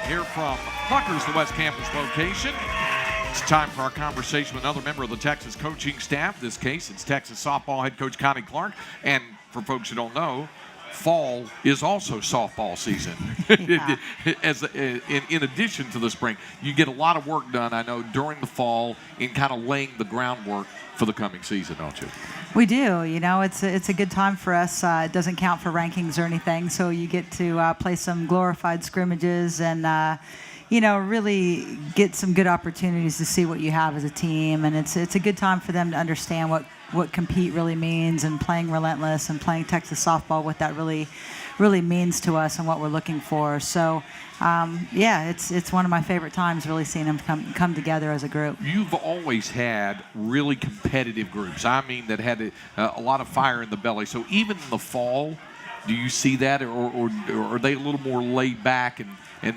here from Pluckers, the West Campus location. It's time for our conversation with another member of the Texas coaching staff. In this case, it's Texas softball head coach Connie Clark. And for folks who don't know, fall is also softball season. Yeah. In addition to the spring, you get a lot of work done, I know, during the fall in kind of laying the groundwork for the coming season, don't you? We do. You know, it's a good time for us. It doesn't count for rankings or anything, so you get to play some glorified scrimmages and really get some good opportunities to see what you have as a team. And it's a good time for them to understand what compete really means, and playing relentless and playing Texas softball, what that really means to us and what we're looking for. So, it's one of my favorite times, really seeing them come together as a group. You've always had really competitive groups. I mean, that had a lot of fire in the belly. So even in the fall, do you see that, or are they a little more laid back and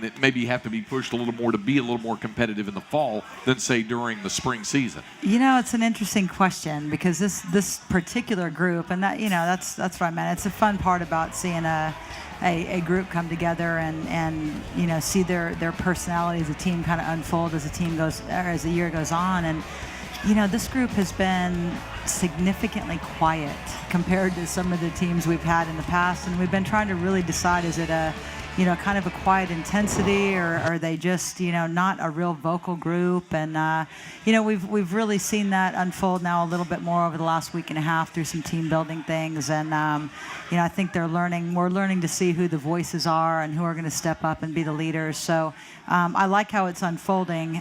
that maybe have to be pushed a little more to be a little more competitive in the fall than, say, during the spring season? You know, it's an interesting question, because this particular group, and that's what I meant. It's a fun part about seeing a group come together and see their personality as a team kind of unfold as the year goes on. And this group has been significantly quiet compared to some of the teams we've had in the past, and we've been trying to really decide, is it a kind of a quiet intensity, or are they just, not a real vocal group? And, we've really seen that unfold now a little bit more over the last week and a half through some team building things. And, I think we're learning to see who the voices are and who are going to step up and be the leaders. So I like how it's unfolding,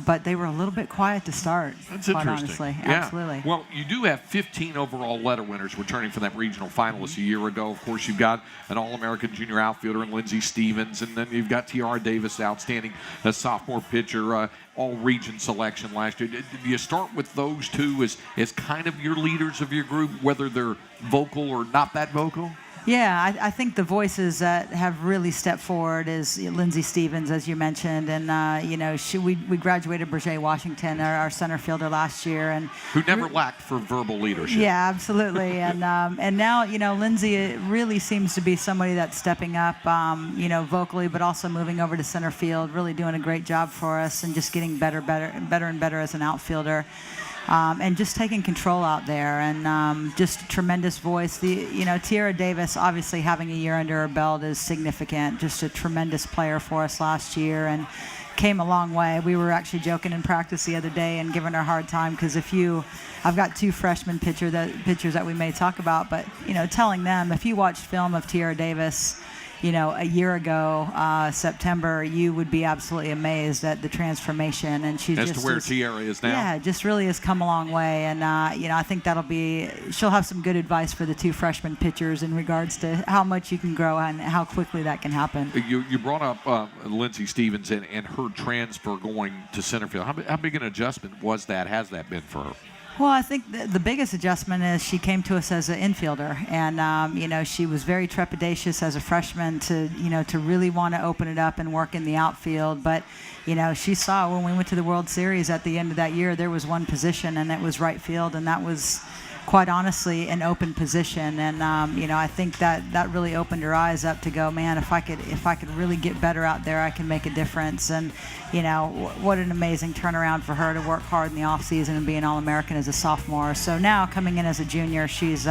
but they were a little bit quiet to start. That's quite interesting. Honestly. Yeah. Absolutely. Well, you do have 15 overall letter winners returning from that regional finalist a year ago. Of course, you've got an All-American junior outfielder in Lindsey Stevens, and then you've got Tiara Davis, outstanding sophomore pitcher, all-region selection last year. Do you start with those two as kind of your leaders of your group, whether they're vocal or not that vocal? Yeah, I think the voices that have really stepped forward is Lindsey Stevens, as you mentioned, and we graduated Berger Washington, our center fielder, last year, and who never lacked for verbal leadership. Yeah, absolutely, and now Lindsey really seems to be somebody that's stepping up, vocally, but also moving over to center field, really doing a great job for us, and just getting better and better as an outfielder. And just taking control out there, and just a tremendous voice. Tiara Davis, obviously having a year under her belt is significant. Just a tremendous player for us last year, and came a long way. We were actually joking in practice the other day and giving her a hard time, because I've got two freshman pitchers that we may talk about, but telling them, if you watch film of Tiara Davis, a year ago, September, you would be absolutely amazed at the transformation. And she's as to where Tiara is now. Yeah, just really has come a long way. And, I think she'll have some good advice for the two freshman pitchers in regards to how much you can grow and how quickly that can happen. You brought up Lindsey Stevens and her transfer going to center field. How big an adjustment has that been for her? Well, I think the biggest adjustment is she came to us as an infielder, and she was very trepidatious as a freshman to really want to open it up and work in the outfield. But she saw when we went to the World Series at the end of that year, there was one position, and it was right field, and that was quite honestly an open position. And I think that really opened her eyes up to go, man, if I could really get better out there, I can make a difference. And what an amazing turnaround for her to work hard in the off season and be an All-American as a sophomore. So now coming in as a junior, she's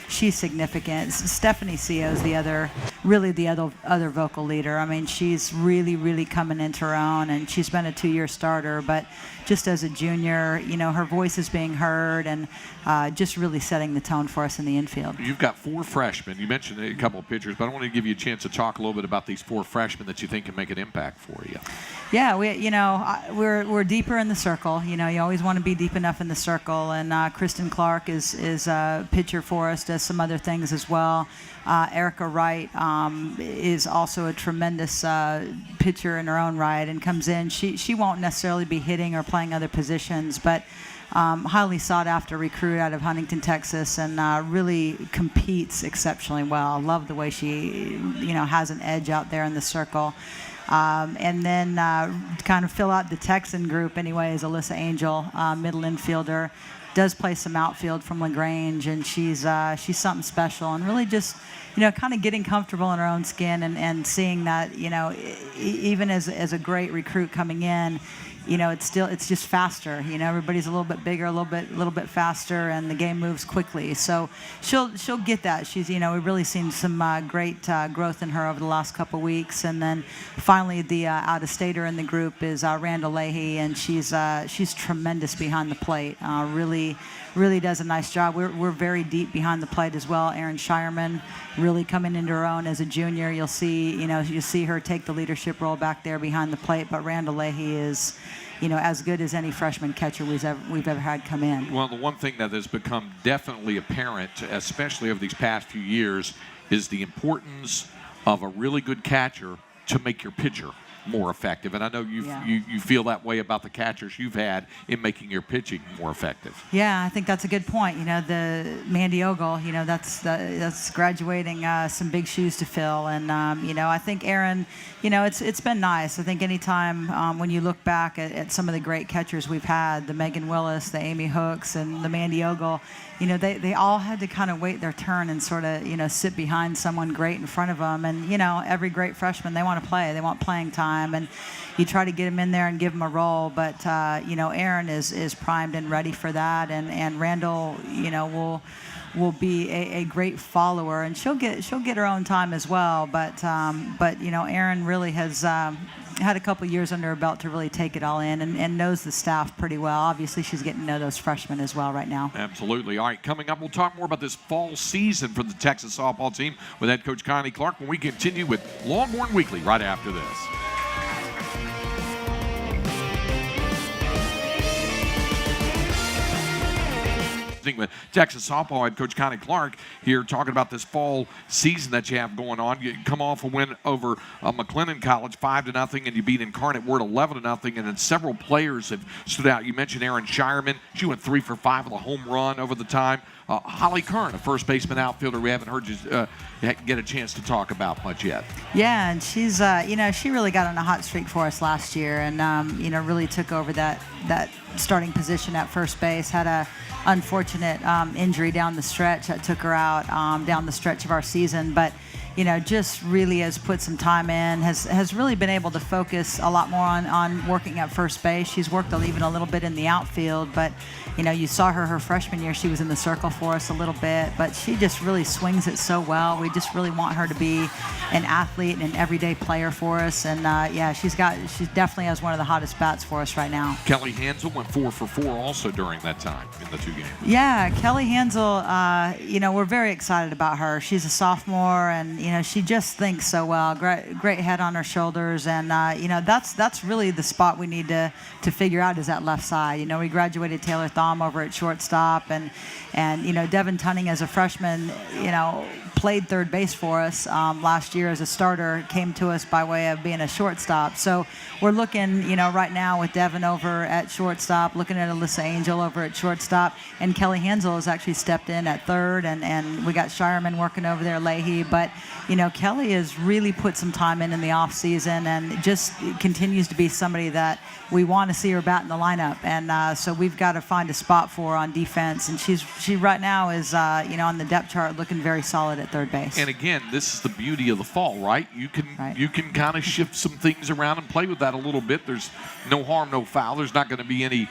significant. Stephanie Seo is the other vocal leader. I mean, she's really, really coming into her own, and she's been a 2-year starter, but just as a junior, her voice is being heard, and just really setting the tone for us in the infield. You've got 4 freshmen. You mentioned a couple of pitchers, but I want to give you a chance to talk a little bit about these 4 freshmen that you think can make an impact for you. Yeah, we're deeper in the circle. You always want to be deep enough in the circle, and Kristen Clark is a pitcher for us, does some other things as well. Erica Wright is also a tremendous pitcher in her own right, and comes in. She won't necessarily be hitting or playing other positions, but highly sought after recruit out of Huntington, Texas, and really competes exceptionally well. I love the way she has an edge out there in the circle. And then kind of fill out the Texan group anyway is Alyssa Angel, middle infielder. does play some outfield from LaGrange, and she's something special, and really just, kind of getting comfortable in her own skin and seeing that, even as a great recruit coming in, it's just faster. Everybody's a little bit bigger, a little bit faster, and the game moves quickly. So she'll get that. She's, we've really seen some great growth in her over the last couple weeks. And then finally, the out-of-stater in the group is Randall Leahy, and she's tremendous behind the plate. Really does a nice job. We're very deep behind the plate as well. Erin Shireman really coming into her own as a junior. You'll see her take the leadership role back there behind the plate. But Randall Leahy is, as good as any freshman catcher we've ever had come in. Well, the one thing that has become definitely apparent, especially over these past few years, is the importance of a really good catcher to make your pitcher more effective. And I know you feel that way about the catchers you've had in making your pitching more effective. Yeah, I think that's a good point. The Mandy Ogle, that's graduating some big shoes to fill. And, I think Erin, it's been nice. I think anytime when you look back at some of the great catchers we've had, the Megan Willis, the Amy Hooks, and the Mandy Ogle, they all had to kind of wait their turn and sort of, sit behind someone great in front of them. And, every great freshman, they want to play. They want playing time. And you try to get them in there and give them a role. But, Erin is primed and ready for that. And Randall, will be a great follower. And she'll get her own time as well. But Erin really has had a couple years under her belt to really take it all in and knows the staff pretty well. Obviously, she's getting to know those freshmen as well right now. Absolutely. All right, coming up, we'll talk more about this fall season for the Texas softball team with head coach Connie Clark when we continue with Longhorn Weekly right after this. With Texas softball head coach Connie Clark here talking about this fall season that you have going on. You come off a win over McLennan College 5-0, and you beat Incarnate Word 11-0, and then several players have stood out. You mentioned Erin Shireman. She went 3 for 5 with a home run over the time. Holly Kern, a first baseman outfielder we haven't heard you get a chance to talk about much yet. Yeah, and she's, she really got on a hot streak for us last year, and really took over that starting position at first base. Had a unfortunate injury down the stretch that took her out down the stretch of our season, but just really has put some time in, has really been able to focus a lot more on working at first base. She's worked even a little bit in the outfield, but you saw her freshman year, she was in the circle for us a little bit, but she just really swings it so well. We just really want her to be an athlete and an everyday player for us, and she definitely has one of the hottest bats for us right now. Kelly Hansel went 4 for 4 also during that time in the 2 games. Yeah, Kelly Hansel, we're very excited about her. She's a sophomore, and she just thinks so well. Great head on her shoulders, and that's really the spot we need to figure out is that left side. We graduated Taylor Thom over at shortstop, and Devin Tunning as a freshman, played third base for us last year as a starter. Came to us by way of being a shortstop. So we're looking, right now with Devin over at shortstop, looking at Alyssa Angel over at shortstop, and Kelly Hansel has actually stepped in at third, and we got Shireman working over there, Leahy, but Kelly has really put some time in the off season and just continues to be somebody that we want to see her bat in the lineup, and so we've got to find a spot for her on defense, and she right now is on the depth chart looking very solid at third base. And again, this is the beauty of the fall, right? You can kind of shift some things around and play with that a little bit. There's no harm, no foul. There's not going to be any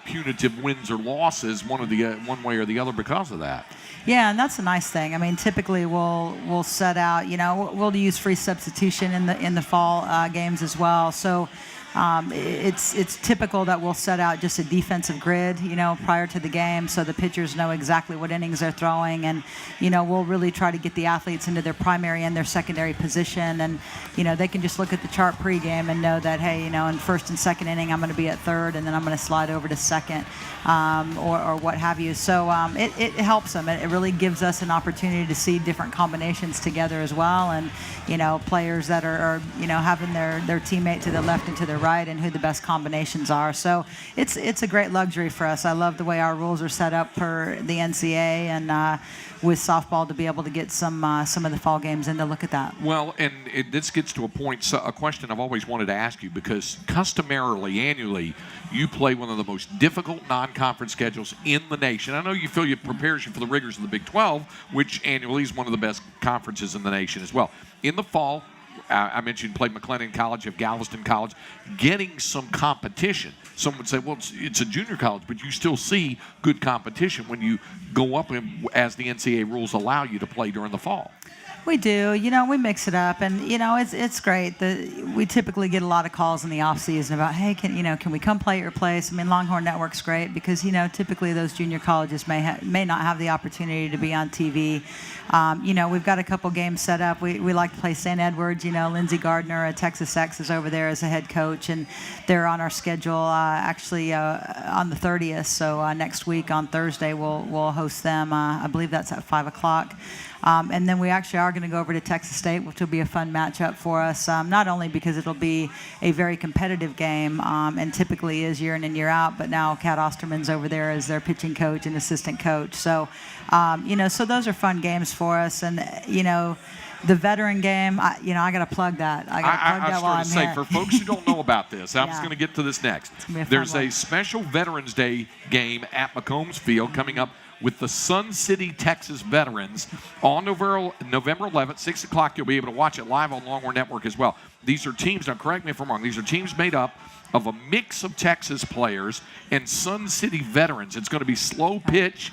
punitive wins or losses one way or the other because of that. Yeah, and that's a nice thing. I mean, typically we'll set out, we'll use free substitution in the fall games as well. So it's typical that we'll set out just a defensive grid, prior to the game, so the pitchers know exactly what innings they're throwing, and we'll really try to get the athletes into their primary and their secondary position, and they can just look at the chart pregame and know that, hey, in first and second inning I'm going to be at third, and then I'm going to slide over to second, or what have you. So it helps them. It really gives us an opportunity to see different combinations together as well, and players that are having their teammate to the left and to the right and who the best combinations are. So it's a great luxury for us. I love the way our rules are set up for the NCAA and with softball to be able to get some of the fall games in to look at that. Well, and this gets to a question I've always wanted to ask you, because customarily, annually, you play one of the most difficult non-conference schedules in the nation. I know you feel it prepares you for the rigors of the Big 12, which annually is one of the best conferences in the nation as well. In the fall, I mentioned you played McLennan College, you have Galveston College, getting some competition. Some would say, well, it's a junior college, but you still see good competition when you go up as the NCAA rules allow you to play during the fall. We do. We mix it up, and it's great. We typically get a lot of calls in the off season about, hey, can we come play at your place? I mean, Longhorn Network's great because typically those junior colleges may not have the opportunity to be on TV. We've got a couple games set up. We like to play St. Edwards. Lindsey Gardner at Texas X is over there as a head coach, and they're on our schedule actually on the 30th. So next week on Thursday we'll host them. I believe that's at 5 o'clock. And then we actually are going to go over to Texas State, which will be a fun matchup for us, not only because it'll be a very competitive game and typically is year in and year out, but now Kat Osterman's over there as their pitching coach and assistant coach. So, so those are fun games for us. And, the veteran game, I got to plug that. I was going to say, for folks who don't know about this, I'm just going to get to this next. There's a special Veterans Day game at McCombs Field coming up with the Sun City, Texas veterans on November 11th, 6 o'clock. You'll be able to watch it live on Longhorn Network as well. These are teams, now correct me if I'm wrong, these are teams made up of a mix of Texas players and Sun City veterans. It's going to be slow pitch.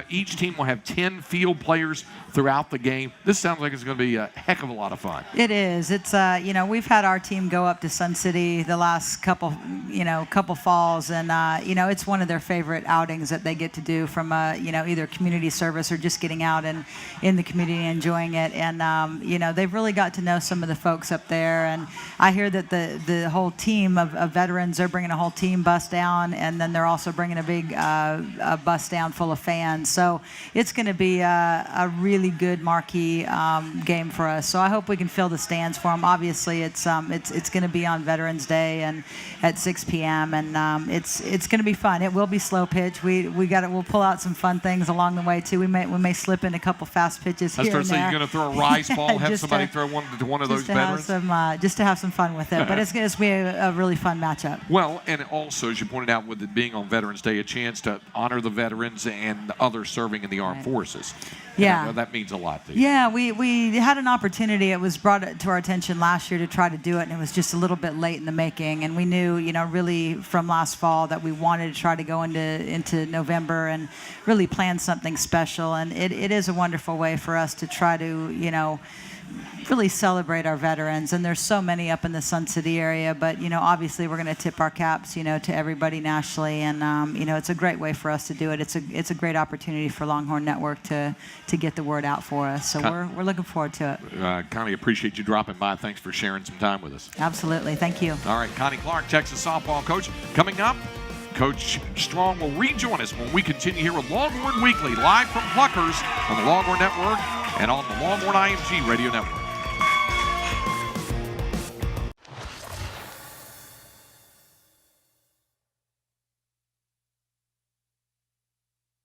Each team will have 10 field players throughout the game. This sounds like it's going to be a heck of a lot of fun. It is. It's we've had our team go up to Sun City the last couple falls, and it's one of their favorite outings that they get to do from either community service or just getting out and in the community and enjoying it. And they've really got to know some of the folks up there. And I hear that the whole team of veterans, they're bringing a whole team bus down, and then they're also bringing a big a bus down full of fans. So it's going to be a really good marquee game for us. So I hope we can fill the stands for them. Obviously, it's going to be on Veterans Day and at 6 p.m. and it's going to be fun. It will be slow pitch. We'll pull out some fun things along the way too. We may slip in a couple fast pitches here and there. I was going to say, you're going to throw a rise ball, have somebody throw one of those veterans. Just to have some fun with it. But it's going to be a really fun matchup. Well, and also, as you pointed out, with it being on Veterans Day, a chance to honor the veterans and others serving in the armed forces. Yeah. That means a lot to you. Yeah, we had an opportunity. It was brought to our attention last year to try to do it, and it was just a little bit late in the making. And we knew, really from last fall that we wanted to try to go into November and really plan something special. And it is a wonderful way for us to try to, really celebrate our veterans. And there's so many up in the Sun City area, but obviously we're going to tip our caps to everybody nationally, and it's a great way for us to do it. It's a great opportunity for Longhorn Network to get the word out for us. So we're looking forward to it. Connie, appreciate you dropping by. Thanks for sharing some time with us. Absolutely. Thank you. All right, Connie Clark, Texas softball coach. Coming up, Coach Strong will rejoin us when we continue here with Longhorn Weekly, live from Pluckers on the Longhorn Network and on the Longhorn IMG Radio Network.